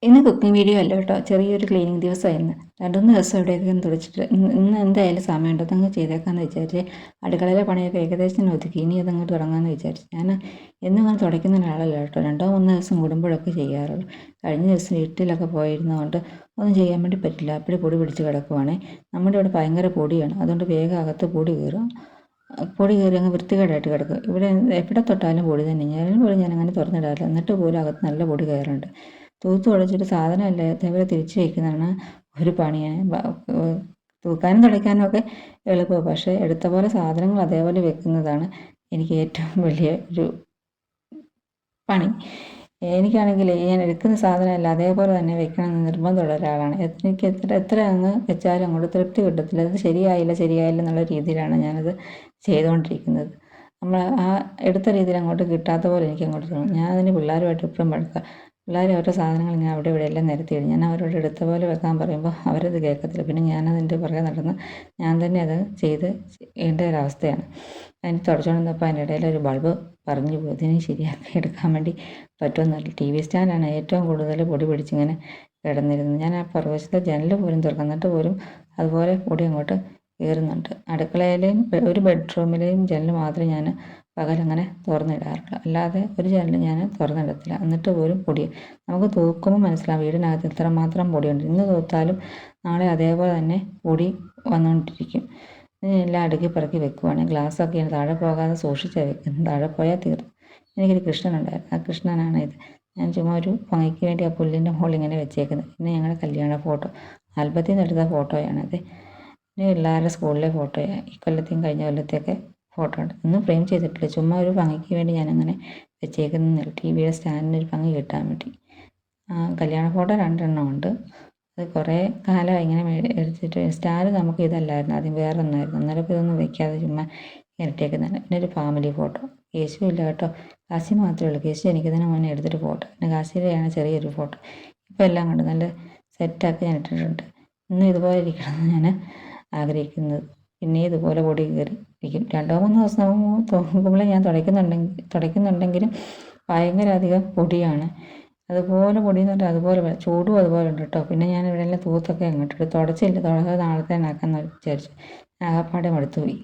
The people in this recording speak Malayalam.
ഇന്ന് കുക്കിംഗ് വീഡിയോ അല്ല കേട്ടോ, ചെറിയൊരു ക്ലീനിങ് ദിവസമായിരുന്നു. 2-3 ദിവസം എവിടെയൊക്കെ തുടച്ചിട്ട് ഇന്ന് എന്തായാലും സമയമുണ്ട്, അതങ്ങ് ചെയ്തേക്കാമെന്ന് വിചാരിച്ച് അടുക്കളയിലെ പണിയൊക്കെ ഏകദേശം ഒതുക്കി. ഇനി അതങ്ങോട്ട് തുടങ്ങാമെന്ന് വിചാരിച്ചു. ഞാൻ എന്നും അങ്ങനെ തുടയ്ക്കുന്ന ഒരാളല്ല കേട്ടോ, 2-3 ദിവസം കൂടുമ്പോഴൊക്കെ ചെയ്യാറുള്ളൂ. കഴിഞ്ഞ ദിവസം വീട്ടിലൊക്കെ പോയിരുന്നതുകൊണ്ട് ഒന്നും ചെയ്യാൻ വേണ്ടി പറ്റില്ല. അപ്പോഴും പൊടി പിടിച്ച് കിടക്കുവാണേ. നമ്മുടെ ഇവിടെ ഭയങ്കര പൊടിയാണ്, അതുകൊണ്ട് വേഗം അകത്ത് പൊടി കയറും. പൊടി കയറി അങ്ങ് വൃത്തികേടായിട്ട് കിടക്കും. ഇവിടെ എവിടെ തൊട്ടാലും പൊടി തന്നെ. ഞാൻ അങ്ങനെ തുറന്നിടാറില്ല, എന്നിട്ട് പോലും അകത്ത് നല്ല പൊടി കയറുന്നുണ്ട്. തൂത്ത് തുടച്ചിട്ട് സാധനമല്ല അതേപോലെ തിരിച്ച് വയ്ക്കുന്നതാണ് ഒരു പണിയാണ്. തൂക്കാനും തുടയ്ക്കാനും ഒക്കെ എളുപ്പമാണ്, പക്ഷേ എടുത്ത പോലെ സാധനങ്ങൾ അതേപോലെ വെക്കുന്നതാണ് എനിക്ക് ഏറ്റവും വലിയ ഒരു പണി. എനിക്കാണെങ്കിൽ ഞാൻ എടുക്കുന്ന സാധനമല്ല അതേപോലെ തന്നെ വെക്കണമെന്ന് നിർബന്ധമുള്ള ഒരാളാണ്. എനിക്ക് എത്ര അങ്ങ് വെച്ചാലും അങ്ങോട്ട് തൃപ്തി കിട്ടത്തില്ല. അത് ശരിയായില്ല എന്നുള്ള രീതിയിലാണ് ഞാനത് ചെയ്തുകൊണ്ടിരിക്കുന്നത്. നമ്മൾ ആ എടുത്ത രീതിയിൽ അങ്ങോട്ട് കിട്ടാത്ത പോലെ എനിക്ക് അങ്ങോട്ട് തോന്നും. ഞാൻ അതിന് പിള്ളേരുമായിട്ട് എപ്പോഴും വഴക്കാണ്. പിള്ളേർ അവരുടെ സാധനങ്ങൾ ഇങ്ങനെ അവിടെ ഇവിടെ എല്ലാം നിരത്തിയിടും. ഞാൻ അവരോട് എടുത്ത പോലെ വെക്കാൻ പറയുമ്പോൾ അവരത് കേൾക്കത്തില്ല. പിന്നെ ഞാനതിൻ്റെ പുറകെ നടന്ന് ഞാൻ തന്നെ അത് ചെയ്യേണ്ട ഒരവസ്ഥയാണ്. അതിന് തുടച്ചുകൊണ്ടിരുന്നപ്പോൾ അതിൻ്റെ ഇടയിൽ ഒരു ബൾബ് പറഞ്ഞു പോയി. ഇതിന് ശരിയാക്കി എടുക്കാൻ വേണ്ടി പറ്റുമെന്നല്ല. ടി വി സ്റ്റാൻഡാണ് ഏറ്റവും കൂടുതൽ പൊടി പിടിച്ചിങ്ങനെ കിടന്നിരുന്നത്. ഞാൻ ആ പുറകുവശത്തെ ജനൽ പോലും തുറന്നിട്ട് പോലും അതുപോലെ പൊടി അങ്ങോട്ട് കയറുന്നുണ്ട്. അടുക്കളയിലെയും ഒരു ബെഡ്റൂമിലെയും ജനൽ മാത്രമേ ഞാൻ പകലങ്ങനെ തുറന്നിടാറുള്ളൂ. അല്ലാതെ ഒരു ജനൽ ഞാൻ തുറന്നിടത്തില്ല. എന്നിട്ട് പോലും പൊടി നമുക്ക് തൂക്കുമ്പോൾ മനസ്സിലാവും വീടിനകത്ത് ഇത്രമാത്രം പൊടിയുണ്ട്. ഇന്ന് തൂത്താലും നാളെ അതേപോലെ തന്നെ പൊടി വന്നുകൊണ്ടിരിക്കും. എല്ലാം അടുക്കി പറക്കി വെക്കുവാണെങ്കിൽ ഗ്ലാസ്സൊക്കെ താഴെ പോകാതെ സൂക്ഷിച്ചാണ് വെക്കുന്നത്. താഴെ പോയാൽ തീർന്നു. എനിക്കൊരു കൃഷ്ണനുണ്ടായിരുന്നു, ആ കൃഷ്ണനാണ് ഇത്. ഞാൻ ചുമ്മാ ഒരു ഭംഗിക്ക് വേണ്ടി ആ പുല്ലിൻ്റെ മുകളിൽ ഇങ്ങനെ വെച്ചേക്കുന്നത്. പിന്നെ ഞങ്ങളുടെ കല്യാണ ഫോട്ടോ ആൽബത്തിൽ നിന്ന് എടുത്ത ഫോട്ടോയാണത്. പിന്നെ എല്ലാവരുടെ സ്കൂളിലെ ഫോട്ടോയാണ്. ഈ കൊല്ലത്തെയും കഴിഞ്ഞ കൊല്ലത്തെയൊക്കെ ഫോട്ടോ ഉണ്ട്. ഒന്നും ഫ്രെയിം ചെയ്തിട്ടില്ല, ചുമ്മാ ഒരു ഭംഗിക്ക് വേണ്ടി ഞാനങ്ങനെ വെച്ചേക്കുന്നേ. ടി വിയുടെ സ്റ്റാൻഡിന് ഒരു ഭംഗി കിട്ടാൻ വേണ്ടി. കല്യാണ ഫോട്ടോ 2 ഉണ്ട്. അത് കുറേ കാലമായി ഇങ്ങനെ എടുത്തിട്ട്. സ്റ്റാൻഡ് നമുക്ക് ഇതല്ലായിരുന്നു, ആദ്യം വേറെ ഒന്നായിരുന്നു. അന്നേരം ഇപ്പോൾ ഇതൊന്നും വെക്കാതെ ചുമ്മാ ഇരട്ടിയേക്കുന്നതാണ്. പിന്നെ ഒരു ഫാമിലി ഫോട്ടോ. കേശു ഇല്ല കേട്ടോ, കാശി മാത്രമേ ഉള്ളൂ. കേശു എനിക്കതിന് മുന്നേ എടുത്തൊരു ഫോട്ടോ. പിന്നെ കാശിയുടെയാണ് ചെറിയൊരു ഫോട്ടോ. ഇപ്പോൾ എല്ലാം കൊണ്ട് നല്ല സെറ്റാക്കി ഞാൻ ഇട്ടിട്ടുണ്ട്. ഇന്നും ഇതുപോലെ ഇരിക്കണമെന്ന് ഞാൻ ആഗ്രഹിക്കുന്നത്. പിന്നെ ഇതുപോലെ പൊടി കയറി ഇരിക്കും. 2-3 ദിവസം തോന്നുമ്പോഴേ ഞാൻ തുടയ്ക്കുന്നുണ്ടെങ്കിലും ഭയങ്കര അധികം പൊടിയാണ്. അതുപോലെ പൊടി എന്ന് പറഞ്ഞാൽ അതുപോലെ ചൂടും അതുപോലെ ഉണ്ട് കേട്ടോ. പിന്നെ ഞാൻ ഇവിടെ എല്ലാം തൂത്തൊക്കെ അങ്ങോട്ട് തുടച്ചില്ല, തുടങ്ങാതെ നാളത്തെ ആക്കാമെന്ന് വിചാരിച്ചു. ആകപ്പാടെ മടുത്തുപോയി.